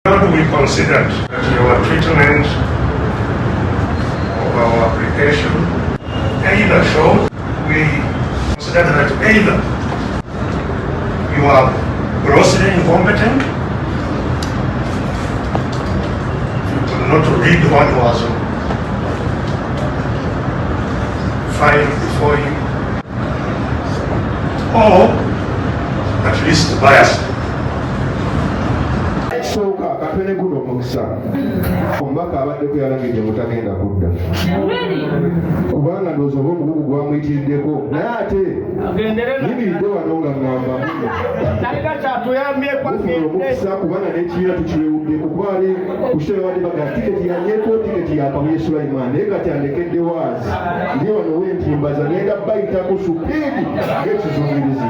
We considered that your treatment of our application either showed, we considered that either you are grossly incompetent, you could not read what was filed before you, or at least biased. Soka akatwene guno omukisa omubaka abadde kuyalagidde mutagenda kudda kubanga ndowooza oba omugugu gwamuyitiriddeko naye ate yimiridde wano nga ngamba omukisa kubanga nekibiina tukiwewuddeko kubali kukitere wadde baga tiketi yanyeeko tiketi yakabuye Sulaiman naye kati andekedde waazi ndi wano wentimbaza nenda bayitako supiidi ng'ekizungirizi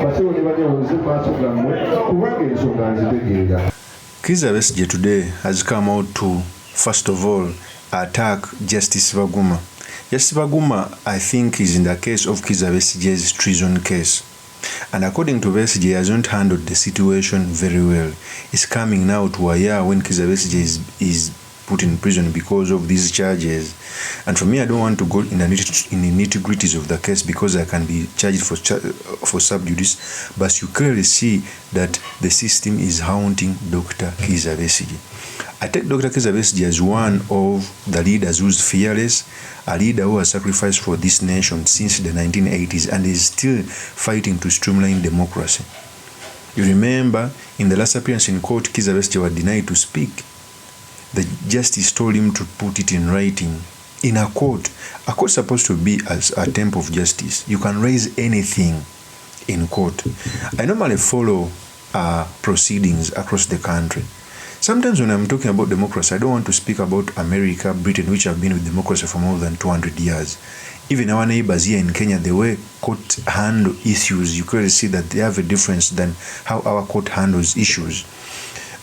basewo ne banyawulize maaso gammwe kubanga ensonga nzitegeera. KIZZA Besigye today has come out to, first of all, attack Justice Baguma. Justice Baguma, I think, is in the case of KIZZA Besigye's treason case. And according to Besigye, he hasn't handled the situation very well. He's coming now to a year when KIZZA Besigye is put in prison because of these charges. And for me, I don't want to go in the nitty-gritties of the case because I can be charged for sub judice, but you clearly see that the system is haunting Dr. KIZZA Besigye. I take Dr. KIZZA Besigye as one of the leaders who's fearless, a leader who has sacrificed for this nation since the 1980s and is still fighting to streamline democracy. You remember, in the last appearance in court, KIZZA Besigye was denied to speak. The justice told him to put it in writing. In a court is supposed to be as a temple of justice. You can raise anything in court. I normally follow proceedings across the country. Sometimes when I'm talking about democracy, I don't want to speak about America, Britain, which have been with democracy for more than 200 years. Even our neighbors here in Kenya, the way court handle issues, you clearly see that they have a difference than how our court handles issues.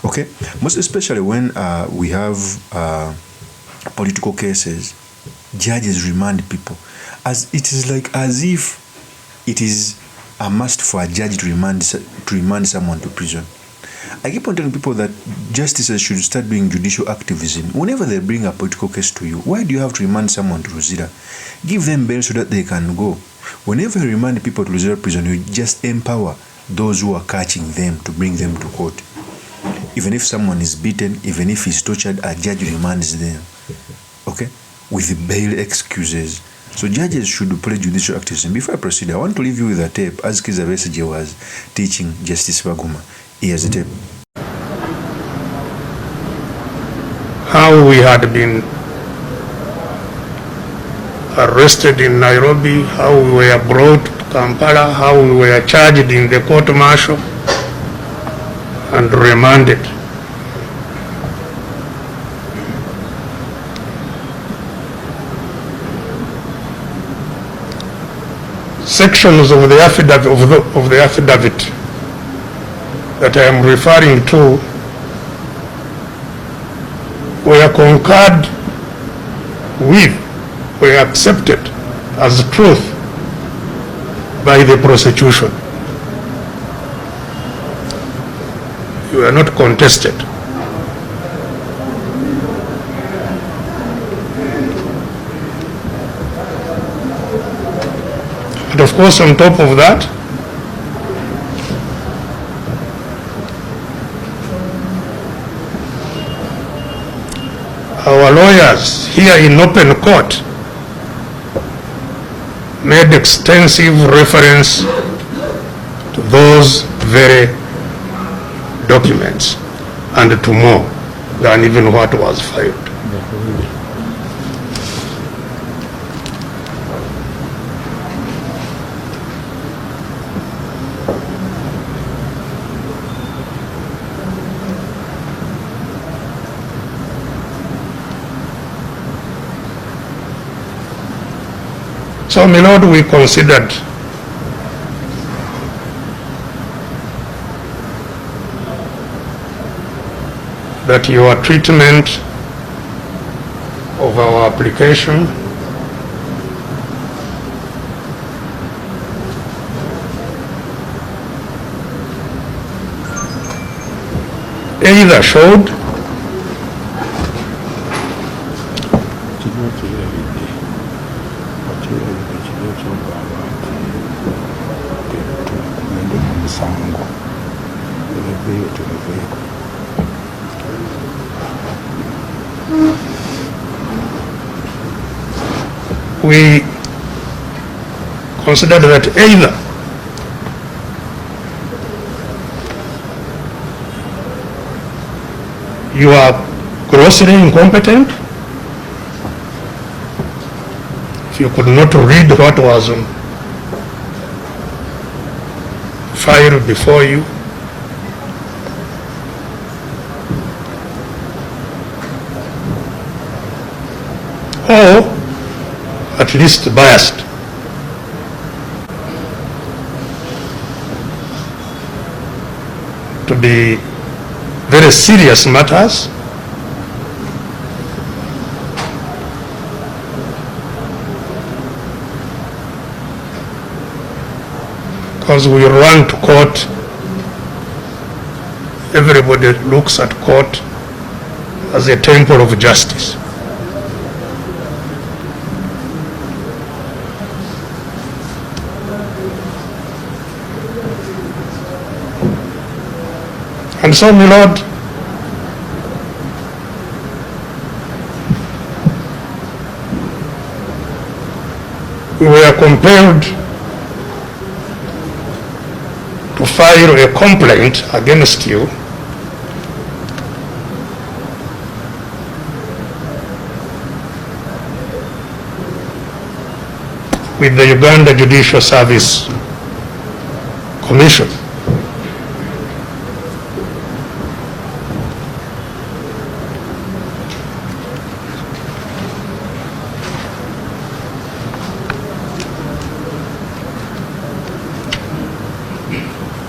Okay, most especially when we have political cases, judges remand people. As it is like as if it is a must for a judge to remand someone to prison. I keep on telling people that justices should start doing judicial activism. Whenever they bring a political case to you, why do you have to remand someone to Luzira? Give them bail so that they can go. Whenever you remand people to Luzira prison, you just empower those who are catching them to bring them to court. Even if someone is beaten, even if he's tortured, a judge remands them, okay, with bail excuses. So judges should play judicial activism. Before I proceed, I want to leave you with a tape as KIZZA Besigye was teaching Justice Baguma. Here's the tape. How we had been arrested in Nairobi, how we were brought to Kampala, how we were charged in the court martial and remanded. Sections of the affidavit that I am referring to were concurred with, were accepted as truth by the prosecution. You are not contested. And of course, on top of that, our lawyers here in open court made extensive reference to those very documents and to more than even what was filed. So, my Lord, we considered that your treatment of our application either showed we considered that either you are grossly incompetent, if you could not read what was on file before you, or at least biased. To be very serious matters, because we run to court, everybody looks at court as a temple of justice. And so, my Lord, we were compelled to file a complaint against you with the Uganda Judicial Service Commission.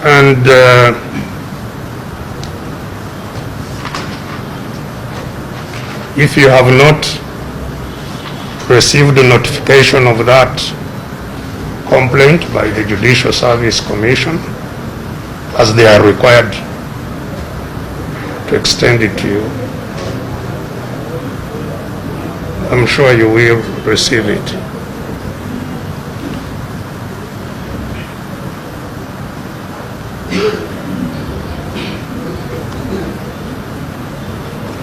And if you have not received the notification of that complaint by the Judicial Service Commission, as they are required to extend it to you, I'm sure you will receive it.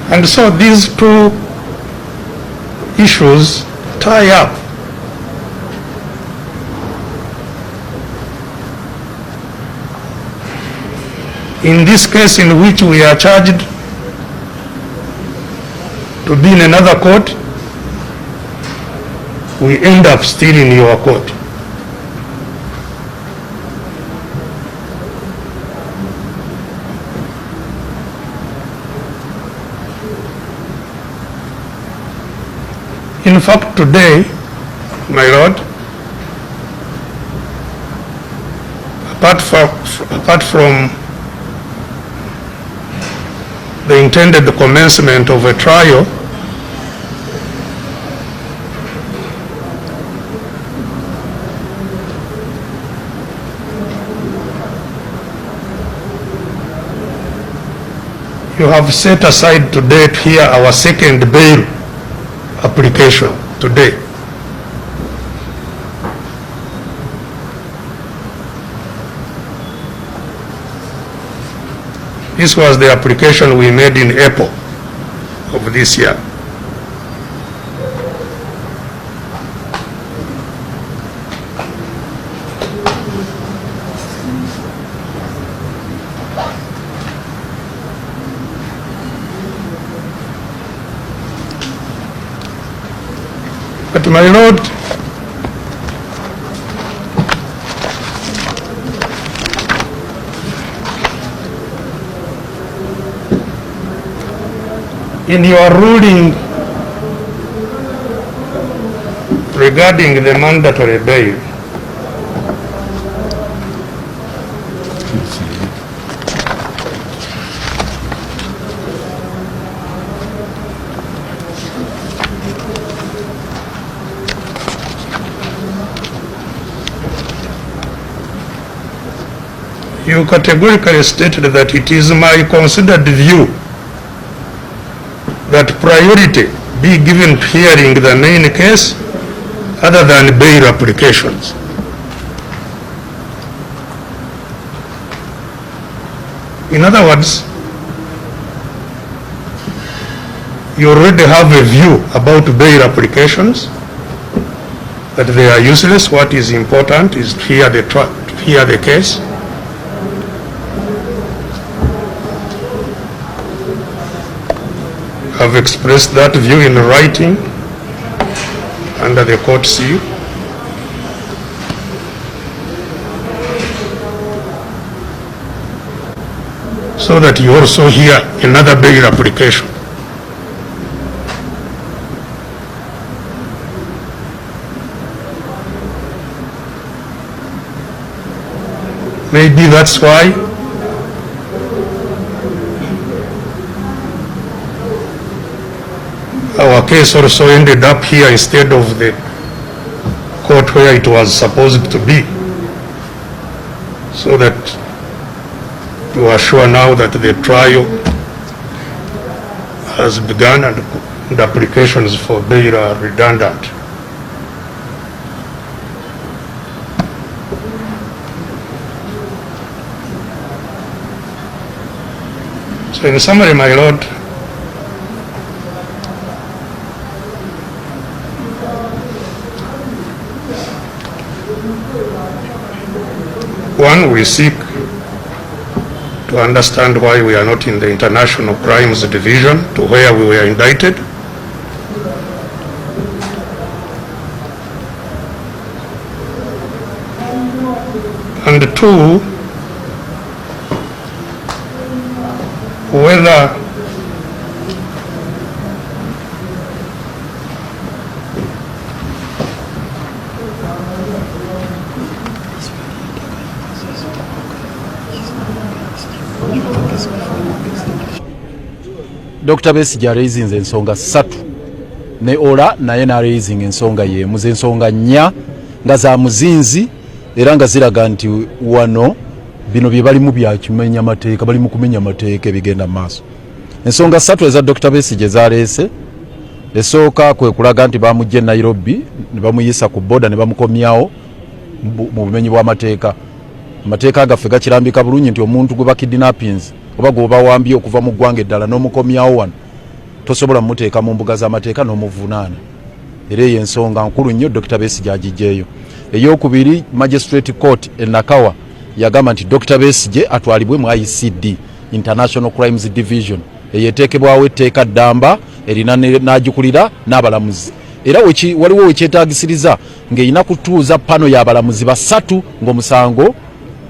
And so these two issues tie up. In this case in which we are charged to be in another court, we end up still in your court. In fact, today, my Lord, apart from the intended commencement of a trial, you have set aside today to hear our second bail application today. This was the application we made in April of this year. But my Lord, in your ruling regarding the mandatory bail, you categorically stated that it is my considered view that priority be given to hearing the main case other than bail applications. In other words, you already have a view about bail applications, that they are useless. What is important is to hear the case. I've expressed that view in writing under the court seal. So that you also hear another bail application. Maybe that's why our case also ended up here instead of the court where it was supposed to be, so that you are sure now that the trial has begun and the applications for bail are redundant. So in summary, my Lord, one, we seek to understand why we are not in the International Crimes Division, to where we were indicted. And two, whether Dr. Besigye raisinze ensonga 3 ne ola naye na raising ensonga yemu ensonga 4 nga za muzinzi era nga ziraga nti wano bino bye balimu bya kimenya mateeka bali mu kumenya mateeka ebigenda maaso. Ensonga 3 eza Dr. Besigye zaleese esooka kwe kulaga nti bamujje Nairobi ne bamuyisa ku boda ne bamukomyawo mu bumenyi bwa mateeka. Amateeka agaffe gakirambika bulungi nti omuntu gwe bakidnappings oba gwoba wambye okuva mu ggwanga eddala n'omukomyawo wano tosobola muteeka mu mbuga z'amateeka n'omuvunaana. Era eyo ensonga nkulu nnyo Dr. Besigye agiggyeeyo. Eyokubiri, Magistrate Court e Nakawa yagamba nti Dr. Besigye atwalibwe mu ICD, International Crimes Division, eyeteekebwawo etteeka ddamba erina n'agikulira n'abalamuzi. Era waliwo wekyetaagisiriza ng'erina kutuuza pano y'abalamuzi 3 ng'omusango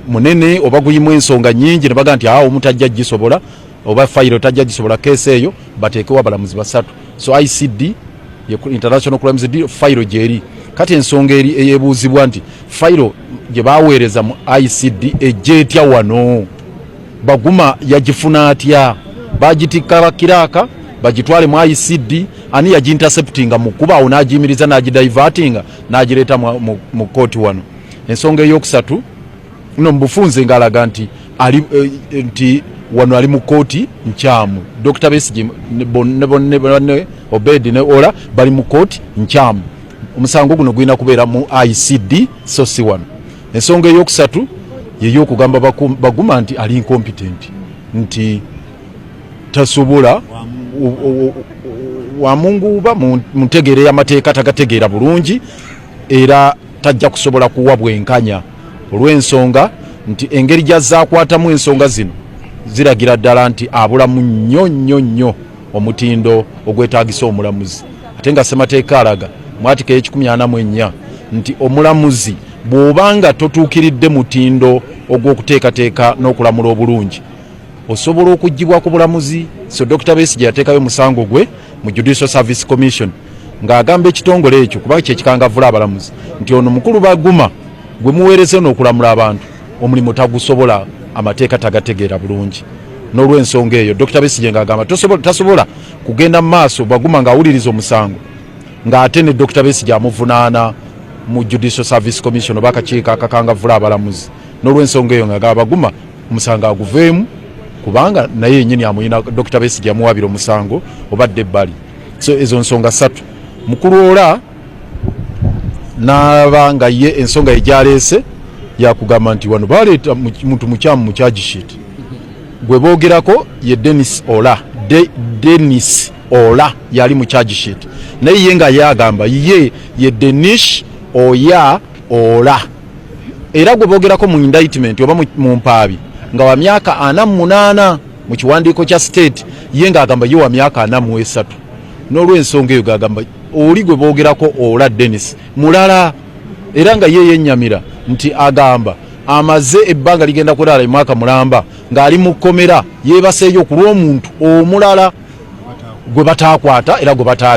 munene oba guyimu ensonga nnyingi ne baga nti omuntu ajja gisobola oba fayiro tajja gisobola keesi eyo bateekewo abalamuzi 3. So ICD, International Crimes Division, fayiro gyeri. Kati ensonga eri eyebuuzibwa nti fayiro gye baweereza mu ICD ejja etya wano, Baguma yagifuna atya, bagitikka bakiraaka bagitwale mu ICD, ani yaginterceptinga mu kuba awo n'agiyimiriza n'agidivertinga n'agireeta mu kooti wano. Ensonga eyokusatu no mbufunze ngalaga nti nti wano ali mu kooti nkyamu. Dr. Besigye ne Obedi ne Ola bali mu kooti nkyamu. Omusango guno gwina kubeera mu ICD so si wano. Ensonga eyokusatu yeyokugamba Baguma nti ali incompetent, nti tasobola wamunguba muntegere y'amateeka tagategeera bulungi era tajja kusobola kuwa bwenkanya olw'ensonga nti engeri gyazaakwatamu ensonga zino ziragira ddala nti abulamu nnyo omutindo ogwetaagisa omulamuzi. Ate nga ssemateeka alaga mu Article 144 nti omulamuzi bw'obanga totuukiridde mutindo ogw'okuteekateeka n'okulamula obulungi osobola okuggibwa ku bulamuzi. So Dr. Besigye yateekayo musango gwe mu Judicial Service Commission ng'agamba ekitongole ekyo kuba kyekikangavvula abalamuzi nti ono mukulu Baguma gwe muweereze n'okulamula abantu omulimu tagusobola, amateeka tagategeera bulungi. N'olw'ensonga eyo Dr. Besigye ng'agamba tasobola kugenda mu maaso Baguma ng'awuliriza omusango ng'ate ne Dr. Besigye amuvunaana mu Judicial Service Commission oba akakiiko akakangavvula abalamuzi. N'olw'ensonga eyo ng'agamba Baguma omusango aguveemu kubanga naye yennyini amuyina Dr. Besigye amuwaabira omusango obadde ebbali. So ezo nsonga 3 mukulu ola n'aba nga ye ensonga egyaleese yakugamba nti wano baleeta muntu mukyamu mu charge sheet gwe boogerako ye Dennis Ola yali mu charge sheet naye ye nga yagamba ye Dennis Ola era gwe boogerako mu indictment oba mu mpaabi nga wa myaka 48 mu kiwandiiko kya state ye nga agamba ye wa myaka 43 n'olw'ensonga eyo gagamba oli gwe boogerako Ola Dennis mulala era nga ye yennyamira nti agamba amaze ebbanga ligenda kulala emwaka mulamba ng'ali mu kkomera yeebaseeyo ku lw'omuntu omulala gwe bataakwata era gwe bataali